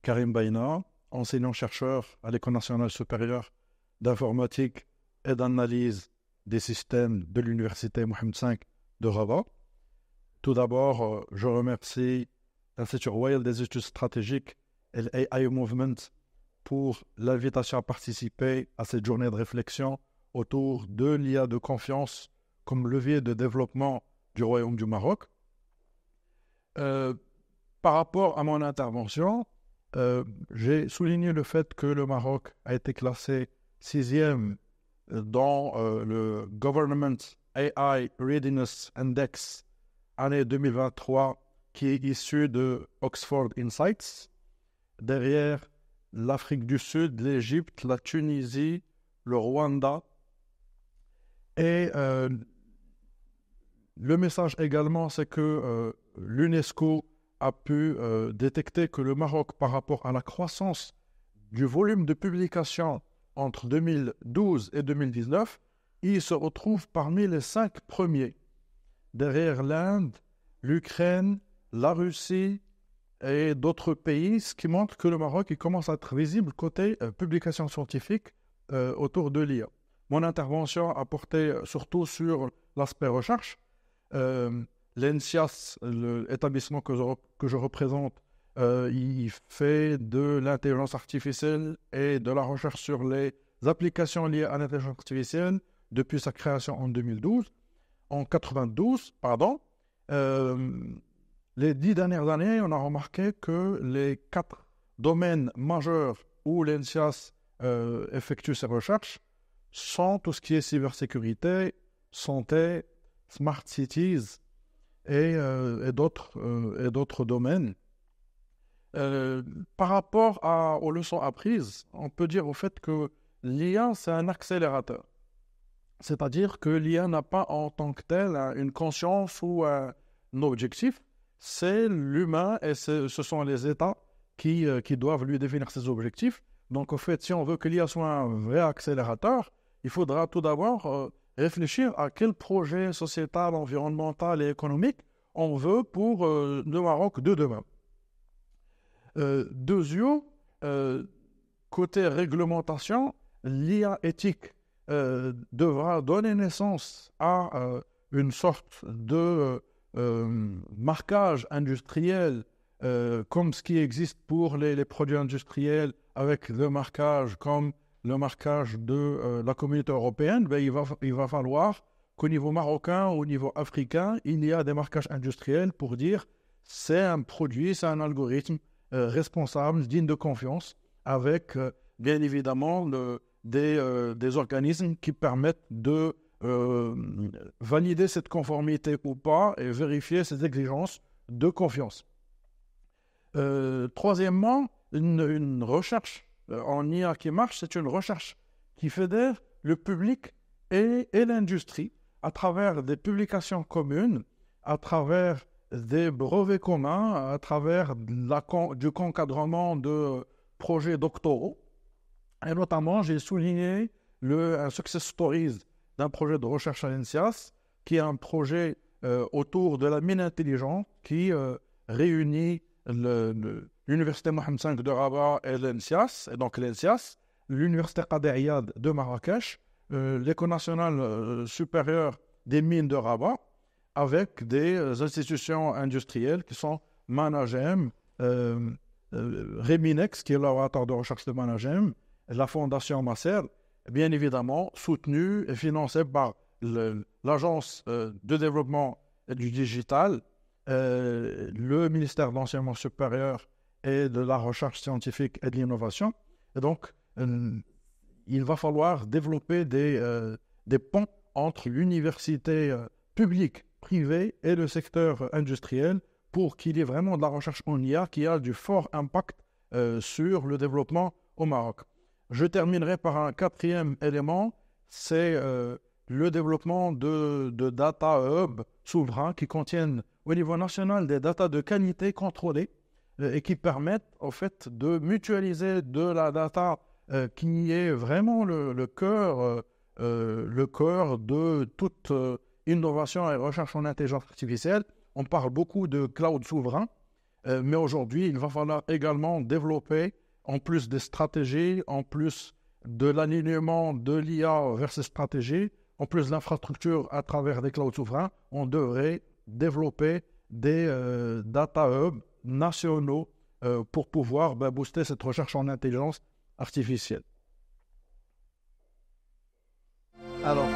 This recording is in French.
Karim Baïna, enseignant-chercheur à l'École nationale supérieure d'informatique et d'analyse des systèmes de l'Université Mohammed V de Rabat. Tout d'abord, je remercie l'Institut royal des études stratégiques et l'AI Movement pour l'invitation à participer à cette journée de réflexion autour de l'IA de confiance comme levier de développement du Royaume du Maroc. Par rapport à mon intervention, j'ai souligné le fait que le Maroc a été classé 6e dans le Government AI Readiness Index année 2023 qui est issu de Oxford Insights, derrière l'Afrique du Sud, l'Égypte, la Tunisie, le Rwanda. Et le message également, c'est que l'UNESCO a pu détecter que le Maroc, par rapport à la croissance du volume de publications entre 2012 et 2019, il se retrouve parmi les 5 premiers, derrière l'Inde, l'Ukraine, la Russie et d'autres pays, ce qui montre que le Maroc il commence à être visible côté publications scientifiques autour de l'IA. Mon intervention a porté surtout sur l'aspect recherche. L'ENSIAS, l'établissement que je représente, il fait de l'intelligence artificielle et de la recherche sur les applications liées à l'intelligence artificielle depuis sa création en 92, les 10 dernières années, on a remarqué que les 4 domaines majeurs où l'ENSIAS effectue ses recherches sont tout ce qui est cybersécurité, santé, smart cities et d'autres domaines. Par rapport aux leçons apprises, on peut dire au fait que l'IA, c'est un accélérateur. C'est-à-dire que l'IA n'a pas en tant que tel une conscience ou un objectif. C'est l'humain et ce sont les États qui doivent lui définir ses objectifs. Donc, au fait, si on veut que l'IA soit un vrai accélérateur, il faudra tout d'abord réfléchir à quel projet sociétal, environnemental et économique on veut pour le Maroc de demain. Deuxièmement, côté réglementation, l'IA éthique devra donner naissance à une sorte de marquage industriel comme ce qui existe pour les produits industriels avec le marquage comme le marquage de la communauté européenne. Il va falloir qu'au niveau marocain, au niveau africain, il y a des marquages industriels pour dire c'est un produit, c'est un algorithme responsable, digne de confiance, avec bien évidemment des organismes qui permettent de valider cette conformité ou pas et vérifier ces exigences de confiance. Troisièmement, une recherche en IA qui marche, c'est une recherche qui fédère le public et l'industrie à travers des publications communes, à travers des brevets communs, à travers du concadrement de projets doctoraux. Et notamment, j'ai souligné un success stories d'un projet de recherche à l'ENSIAS, qui est un projet autour de la mine intelligente qui réunit l'Université Mohammed V de Rabat et l'ENSIAS, et donc l'ENSIAS, l'Université Qadir Iyad de Marrakech, l'École nationale supérieure des mines de Rabat, avec des institutions industrielles qui sont Managem, Reminex, qui est le laboratoire de recherche de Managem, la Fondation Masser, bien évidemment soutenue et financée par l'Agence de développement du digital, le ministère de l'enseignement supérieur et de la recherche scientifique et de l'innovation. Et donc, il va falloir développer des ponts entre l'université publique, privée et le secteur industriel pour qu'il y ait vraiment de la recherche en IA qui a du fort impact sur le développement au Maroc. Je terminerai par un 4e élément, c'est le développement de data hub souverains qui contiennent au niveau national des data de qualité contrôlée et qui permettent au fait de mutualiser de la data qui est vraiment le cœur de toute innovation et recherche en intelligence artificielle. On parle beaucoup de cloud souverain Mais aujourd'hui, il va falloir également développer, en plus des stratégies, en plus de l'alignement de l'IA vers ces stratégies, en plus de l'infrastructure à travers des clouds souverains, on devrait développer des data hubs nationaux pour pouvoir booster cette recherche en intelligence artificielle. Alors,